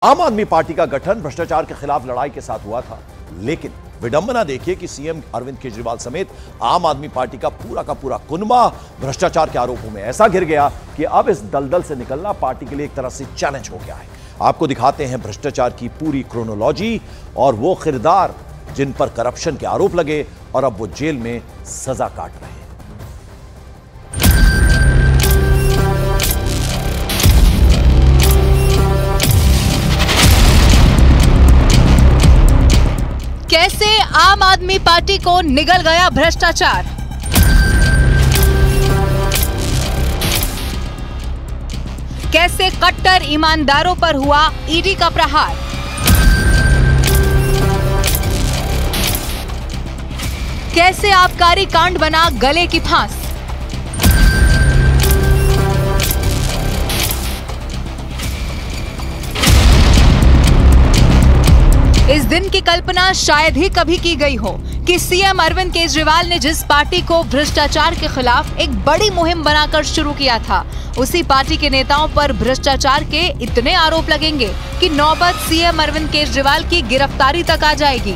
आम आदमी पार्टी का गठन भ्रष्टाचार के खिलाफ लड़ाई के साथ हुआ था, लेकिन विडंबना देखिए कि सीएम अरविंद केजरीवाल समेत आम आदमी पार्टी का पूरा कुनबा भ्रष्टाचार के आरोपों में ऐसा घिर गया कि अब इस दलदल से निकलना पार्टी के लिए एक तरह से चैलेंज हो गया है। आपको दिखाते हैं भ्रष्टाचार की पूरी क्रोनोलॉजी और वो किरदार जिन पर करप्शन के आरोप लगे और अब वो जेल में सजा काट रहे हैं। कैसे आम आदमी पार्टी को निगल गया भ्रष्टाचार। कैसे कट्टर ईमानदारों पर हुआ ईडी का प्रहार। कैसे आबकारी कांड बना गले की फांस। इस दिन की कल्पना शायद ही कभी की गई हो कि सीएम अरविंद केजरीवाल ने जिस पार्टी को भ्रष्टाचार के खिलाफ एक बड़ी मुहिम बनाकर शुरू किया था, उसी पार्टी के नेताओं पर भ्रष्टाचार के इतने आरोप लगेंगे कि नौबत सीएम अरविंद केजरीवाल की गिरफ्तारी तक आ जाएगी।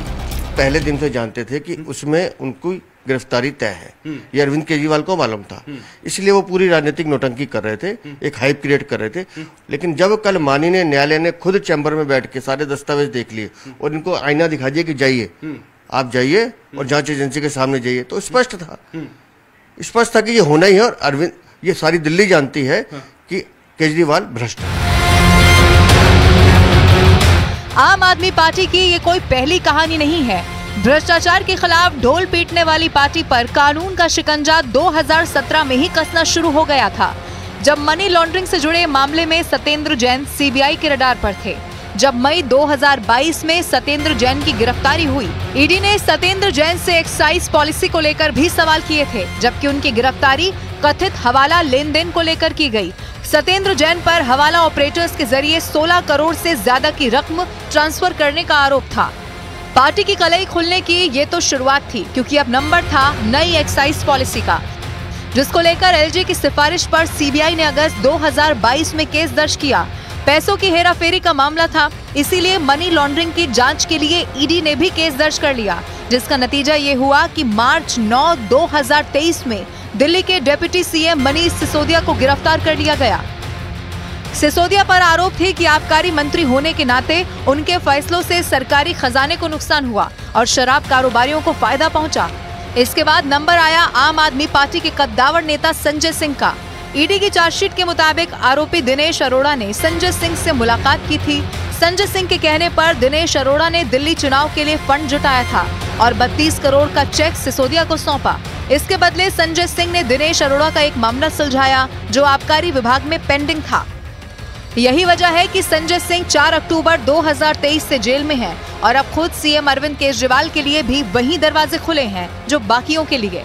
पहले दिन से जानते थे कि उसमें उनको गिरफ्तारी तय है, ये अरविंद केजरीवाल को मालूम था, इसलिए वो पूरी राजनीतिक नौटंकी कर रहे थे, एक हाइप क्रिएट कर रहे थे। लेकिन जब कल माननीय न्यायालय ने खुद चैम्बर में बैठ के सारे दस्तावेज देख लिए और इनको आईना दिखा दिया कि जाइए, आप जाइए और जांच एजेंसी के सामने जाइए, तो स्पष्ट था कि ये होना ही है। और अरविंद, ये सारी दिल्ली जानती है कि केजरीवाल भ्रष्ट है। आम आदमी पार्टी की ये कोई पहली कहानी नहीं है। भ्रष्टाचार के खिलाफ ढोल पीटने वाली पार्टी पर कानून का शिकंजा 2017 में ही कसना शुरू हो गया था, जब मनी लॉन्ड्रिंग से जुड़े मामले में सत्येंद्र जैन सीबीआई के रडार पर थे। जब मई 2022 में सत्येंद्र जैन की गिरफ्तारी हुई, ईडी ने सत्येंद्र जैन से एक्साइज पॉलिसी को लेकर भी सवाल किए थे, जबकि उनकी गिरफ्तारी कथित हवाला लेन देन को लेकर की गई। सत्येंद्र जैन पर हवाला ऑपरेटर्स के जरिए 16 करोड़ से ज्यादा की रकम ट्रांसफर करने का आरोप था। पार्टी की कलई खुलने की ये तो शुरुआत थी, क्योंकि अब नंबर था नई एक्साइज पॉलिसी का, जिसको लेकर एलजी की सिफारिश पर सीबीआई ने अगस्त 2022 में केस दर्ज किया। पैसों की हेराफेरी का मामला था, इसीलिए मनी लॉन्ड्रिंग की जांच के लिए ईडी ने भी केस दर्ज कर लिया, जिसका नतीजा ये हुआ कि मार्च 9, 2023 में दिल्ली के डिप्टी सीएम मनीष सिसोदिया को गिरफ्तार कर लिया गया। सिसोदिया पर आरोप थे कि आबकारी मंत्री होने के नाते उनके फैसलों से सरकारी खजाने को नुकसान हुआ और शराब कारोबारियों को फायदा पहुंचा। इसके बाद नंबर आया आम आदमी पार्टी के कद्दावर नेता संजय सिंह का। ईडी की चार्जशीट के मुताबिक आरोपी दिनेश अरोड़ा ने संजय सिंह से मुलाकात की थी। संजय सिंह के कहने पर दिनेश अरोड़ा ने दिल्ली चुनाव के लिए फंड जुटाया था और 32 करोड़ का चेक सिसोदिया को सौंपा। इसके बदले संजय सिंह ने दिनेश अरोड़ा का एक मामला सुलझाया जो आबकारी विभाग में पेंडिंग था। यही वजह है कि संजय सिंह 4 अक्टूबर 2023 से जेल में हैं और अब खुद सीएम अरविंद केजरीवाल के लिए भी वही दरवाजे खुले हैं जो बाकियों के लिए।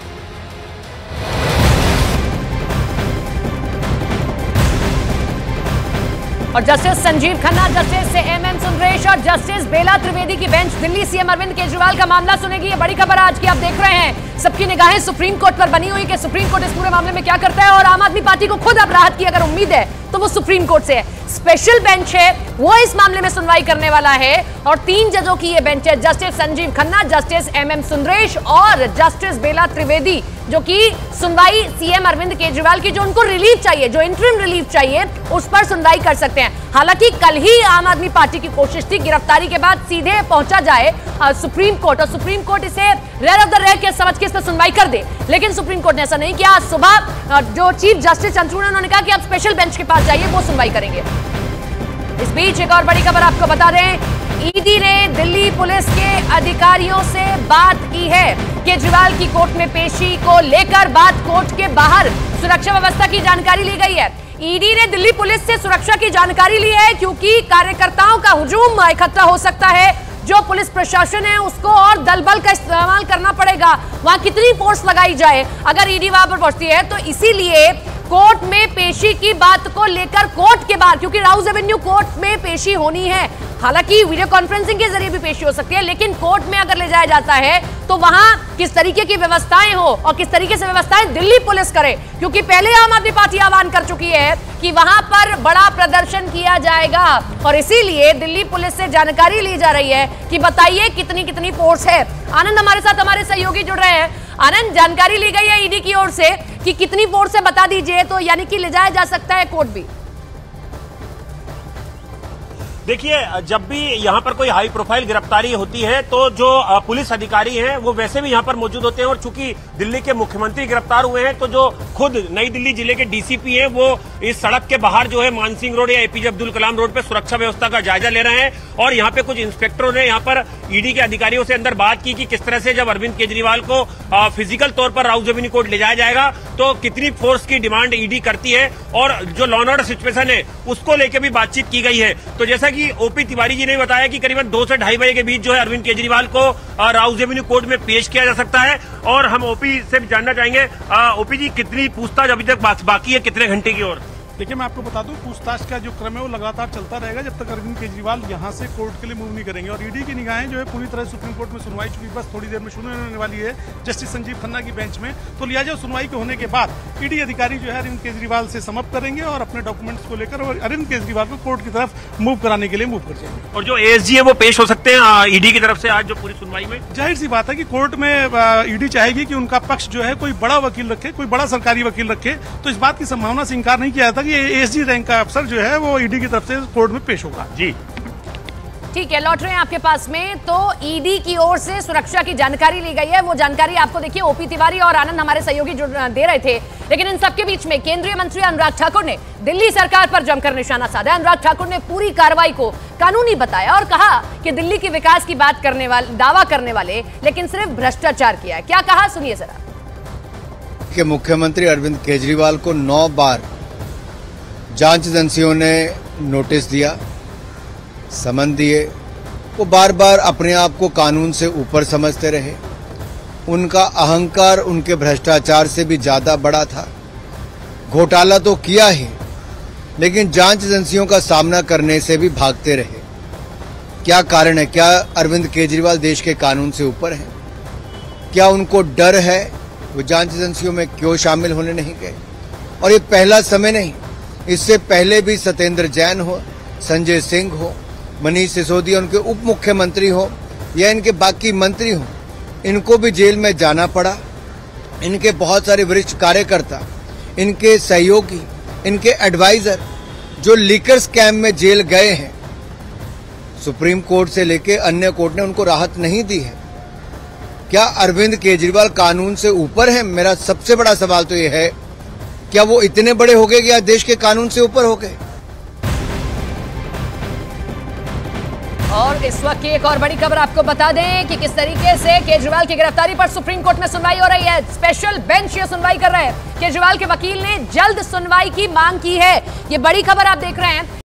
और justice Sanjiv Khanna, justice MM Sundresh और जस्टिस बेला त्रिवेदी की बेंच दिल्ली सीएम अरविंद केजरीवाल का मामला सुनेगी। ये बड़ी खबर आज की आप देख रहे हैं। सबकी निगाहें सुप्रीम कोर्ट पर बनी हुई कि सुप्रीम कोर्ट इस पूरे मामले में क्या करता है, और आम आदमी पार्टी को खुद अब राहत की अगर उम्मीद है तो वो सुप्रीम कोर्ट से है। स्पेशल बेंच है, वो इस मामले में सुनवाई करने वाला है और 3 जजों की ये बेंच है, justice Sanjiv Khanna, justice MM Sundresh और जस्टिस बेला त्रिवेदी, जो कि सुनवाई सीएम अरविंद केजरीवाल की जो उनको रिलीफ चाहिए, जो इंटरिम रिलीफ चाहिए, उस पर सुनवाई कर सकते हैं। हालांकि कल ही आम आदमी पार्टी की कोशिश थी गिरफ्तारी के बाद सीधे पहुंचा जाए सुप्रीम कोर्ट और सुप्रीम कोर्ट इसे rare of the rare case समझ के इस पर सुनवाई कर दे, लेकिन सुप्रीम कोर्ट ने ऐसा नहीं किया। आज सुबह जो चीफ जस्टिस चंद्रचूड़ ने उन्होंने कहा कि आप स्पेशल बेंच के पास जाइए, वो सुनवाई करेंगे। इस बीच एक और बड़ी खबर आपको बता दें, ईडी ने दिल्ली पुलिस के अधिकारियों से बात की है। केजरीवाल की कोर्ट में पेशी को लेकर बात कोर्ट के बाहर सुरक्षा व्यवस्था की जानकारी ली गई है। ईडी ने दिल्ली पुलिस से सुरक्षा की जानकारी ली है, क्योंकि कार्यकर्ताओं का हुजूम इकट्ठा हो सकता है। जो पुलिस प्रशासन है उसको और दल बल का इस्तेमाल करना पड़ेगा। वहां कितनी फोर्स लगाई जाए अगर ईडी वहां पर पहुंचती है, तो इसीलिए कोर्ट में पेशी की बात को लेकर कोर्ट के बाहर, क्योंकि राउज एवेन्यू कोर्ट में पेशी होनी है, हालांकि वीडियो कॉन्फ्रेंसिंग के जरिए भी पेशी हो सकती है, लेकिन कोर्ट में अगर ले जाया जाता है तो वहां किस तरीके की व्यवस्थाएं हो और किस तरीके से व्यवस्थाएं दिल्ली पुलिस करे, क्योंकि पहले आम आदमी पार्टी आह्वान कर चुकी है कि वहां पर बड़ा प्रदर्शन किया जाएगा और इसीलिए दिल्ली पुलिस से जानकारी ली जा रही है कि बताइए कितनी कितनी फोर्स है। आनंद हमारे साथ, हमारे सहयोगी जुड़ रहे हैं। आनंद, जानकारी ली गई है ईडी की ओर से कि कितनी फोर्स है, बता दीजिए, तो यानी कि ले जाया जा सकता है कोर्ट भी। देखिए, जब भी यहाँ पर कोई हाई प्रोफाइल गिरफ्तारी होती है तो जो पुलिस अधिकारी हैं वो वैसे भी यहाँ पर मौजूद होते हैं, और चूंकि दिल्ली के मुख्यमंत्री गिरफ्तार हुए हैं तो जो खुद नई दिल्ली जिले के डीसीपी हैं वो इस सड़क के बाहर जो है मानसिंह रोड या एपीजे अब्दुल कलाम रोड पे सुरक्षा व्यवस्था का जायजा ले रहे हैं। और यहाँ पे कुछ इंस्पेक्टरों ने यहाँ पर ईडी के अधिकारियों से अंदर बात की कि किस तरह से जब अरविंद केजरीवाल को फिजिकल तौर पर राउज एवेन्यू कोर्ट ले जाया जाएगा तो कितनी फोर्स की डिमांड ईडी करती है, और जो लॉ एंड ऑर्डर सिचुएशन है उसको लेकर भी बातचीत की गई है। तो जैसा कि ओपी तिवारी जी ने बताया कि करीबन 2 से 2:30 बजे के बीच जो है अरविंद केजरीवाल को राउज एवेन्यू कोर्ट में पेश किया जा सकता है। और हम ओपी से भी जानना चाहेंगे, ओपी जी, कितनी पूछताछ अभी तक बाकी है, कितने घंटे की? और देखिए, मैं आपको बता दूं, पूछताछ का जो क्रम है वो लगातार चलता रहेगा जब तक अरविंद केजरीवाल यहां से कोर्ट के लिए मूव नहीं करेंगे। और ईडी की निगाहें जो है पूरी तरह सुप्रीम कोर्ट में सुनवाई चुकी बस थोड़ी देर में शुरू होने वाली है जस्टिस संजीव खन्ना की बेंच में। तो लिहाजा सुनवाई के होने के बाद ईडी अधिकारी जो है अरविंद केजरीवाल से समअप करेंगे और अपने डॉक्यूमेंट्स को लेकर अरविंद केजरीवाल को कोर्ट की तरफ मूव कराने के लिए मूव कर जाएंगे। और जो एएसजी है वो पेश हो सकते हैं ईडी की तरफ से आज जो पूरी सुनवाई में? जाहिर सी बात है कि कोर्ट में ईडी चाहेगी कि उनका पक्ष जो है कोई बड़ा वकील रखे, कोई बड़ा सरकारी वकील रखे। तो इस बात की संभावना से इंकार नहीं किया जाता कि एएसजी रैंक का अफसर जो है वो ईडी की तरफ से कोर्ट में पेश होगा। जी ठीक है, लौट रहे हैं आपके पास में। तो ईडी की ओर से सुरक्षा की जानकारी ली गई है, वो जानकारी आपको देखिए ओपी तिवारी और आनंद हमारे सहयोगी जो दे रहे थे। लेकिन इन सबके बीच में केंद्रीय मंत्री अनुराग ठाकुर ने दिल्ली सरकार पर जमकर निशाना साधा। अनुराग ठाकुर ने पूरी कार्रवाई को कानूनी बताया और कहा कि दिल्ली की विकास की बात करने वाले, दावा करने वाले लेकिन सिर्फ भ्रष्टाचार किया है। क्या कहा, सुनिए जरा। कि मुख्यमंत्री अरविंद केजरीवाल को 9 बार जांच एजेंसियों ने नोटिस दिया, समन दिए। वो बार बार अपने आप को कानून से ऊपर समझते रहे। उनका अहंकार उनके भ्रष्टाचार से भी ज्यादा बड़ा था। घोटाला तो किया ही, लेकिन जांच एजेंसियों का सामना करने से भी भागते रहे। क्या कारण है? क्या अरविंद केजरीवाल देश के कानून से ऊपर हैं? क्या उनको डर है? वो जांच एजेंसियों में क्यों शामिल होने नहीं गए? और ये पहला समय नहीं, इससे पहले भी सत्येंद्र जैन हो, संजय सिंह हो, मनीष सिसोदिया उनके उप मुख्यमंत्री हो या इनके बाकी मंत्री हो, इनको भी जेल में जाना पड़ा। इनके बहुत सारे वरिष्ठ कार्यकर्ता, इनके सहयोगी, इनके एडवाइजर जो लीकर स्कैम में जेल गए हैं, सुप्रीम कोर्ट से लेके अन्य कोर्ट ने उनको राहत नहीं दी है। क्या अरविंद केजरीवाल कानून से ऊपर है? मेरा सबसे बड़ा सवाल तो यह है, क्या वो इतने बड़े हो गए कि आज देश के कानून से ऊपर हो गए? और इस वक्त की एक और बड़ी खबर आपको बता दें कि किस तरीके से केजरीवाल की गिरफ्तारी पर सुप्रीम कोर्ट में सुनवाई हो रही है। स्पेशल बेंच ये सुनवाई कर रहा है। केजरीवाल के वकील ने जल्द सुनवाई की मांग की है। ये बड़ी खबर आप देख रहे हैं।